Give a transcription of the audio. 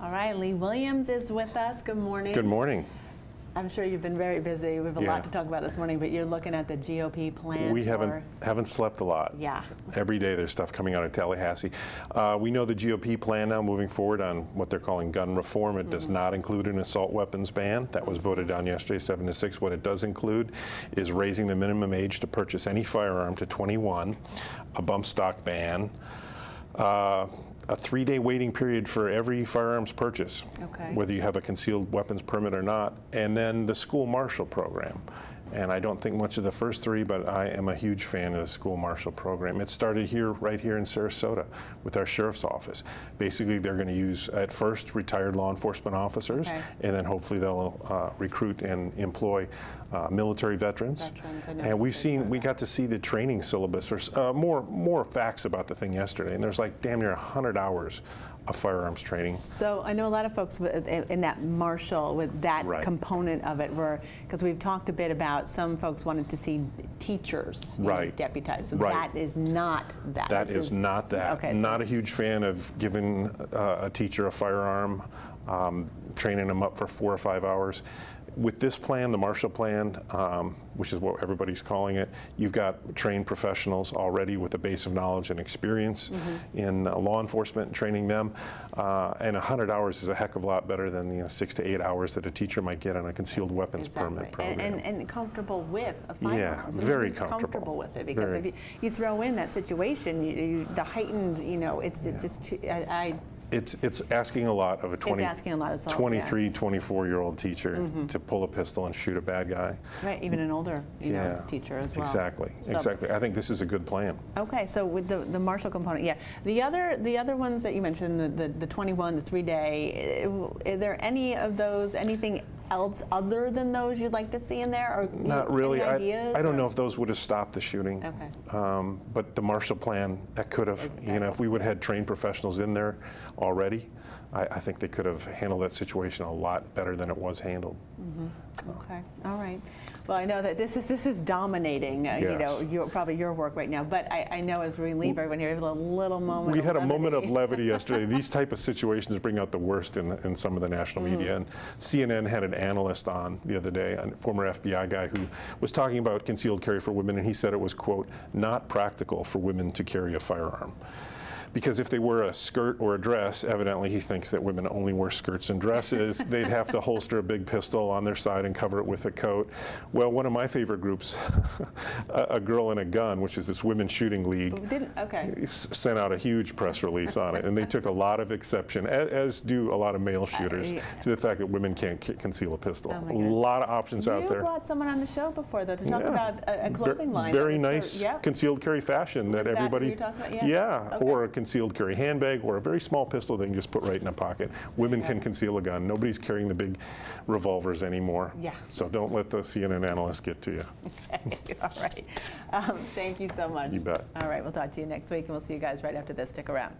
All right, Lee Williams is with us. Good morning. Good morning. I'm sure you've been very busy. We have a lot to talk about this morning, but you're looking at the GOP plan. We haven't slept a lot. Yeah. Every day there's stuff coming out of Tallahassee. We know the GOP plan now moving forward on what they're calling gun reform. It does not include an assault weapons ban. That was voted on yesterday 7-6. What it does include is raising the minimum age to purchase any firearm to 21, a bump stock ban, a 3-day waiting period for every firearms purchase, whether you have a concealed weapons permit or not, and then the school marshal program. And I don't think much of the first three, but I am a huge fan of the school marshal program. It started here, right here in Sarasota with our sheriff's office. Basically, they're going to use, at first, retired law enforcement officers, and then hopefully they'll recruit and employ military veterans. And we got to see the training syllabus, or more facts about the thing yesterday, and there's like damn near 100 hours of firearms training. So I know a lot of folks in that marshal, with that component of it, were, because we've talked a bit about some folks wanted to see teachers deputized. So that is not that. That is not that. Okay, not a huge fan of giving a teacher a firearm, training them up for 4 or 5 hours. With this plan, the Marshall Plan, which is what everybody's calling it, you've got trained professionals already with a base of knowledge and experience in law enforcement, training them. And 100 hours is a heck of a lot better than the 6 to 8 hours that a teacher might get on a concealed weapons permit program. And comfortable with a firearm. Yeah, very comfortable with it, because if you throw in that situation, the heightened, it's just too, It's asking a lot of a 23, 24-year-old teacher to pull a pistol and shoot a bad guy. Right, even an older teacher as well. Exactly. I think this is a good plan. Okay, so with the marshal component, the other ones that you mentioned, the 21, the 3-day, are there any of those, anything else other than those you'd like to see in there? Or not really. Any ideas, I don't know if those would have stopped the shooting. Okay. But the Marshall Plan, that could have, if we would have had trained professionals in there already, I think they could have handled that situation a lot better than it was handled. Okay, all right. Well, I know that this is dominating, probably your work right now. But I know as we leave everyone here, we have a little moment. We had a moment of levity yesterday. These type of situations bring out the worst in some of the national media. And CNN had an analyst on the other day, a former FBI guy, who was talking about concealed carry for women, and he said it was, quote, not practical for women to carry a firearm. Because if they wear a skirt or a dress, evidently he thinks that women only wear skirts and dresses. They'd have to holster a big pistol on their side and cover it with a coat. Well, one of my favorite groups, A Girl and a Gun, which is this women's shooting league, sent out a huge press release on it. And they took a lot of exception, as do a lot of male shooters, to the fact that women can't conceal a pistol. A lot of options out there. You brought someone on the show before, though, to talk about a clothing line. Very nice concealed carry fashion that everybody. What you're talking about? Or a concealed carry handbag, or a very small pistol they can just put right in a pocket. Women can conceal a gun. Nobody's carrying the big revolvers anymore. So don't let the CNN analysts get to you. All right. Thank you so much. You bet. All right, we'll talk to you next week, and we'll see you guys right after this. Stick around.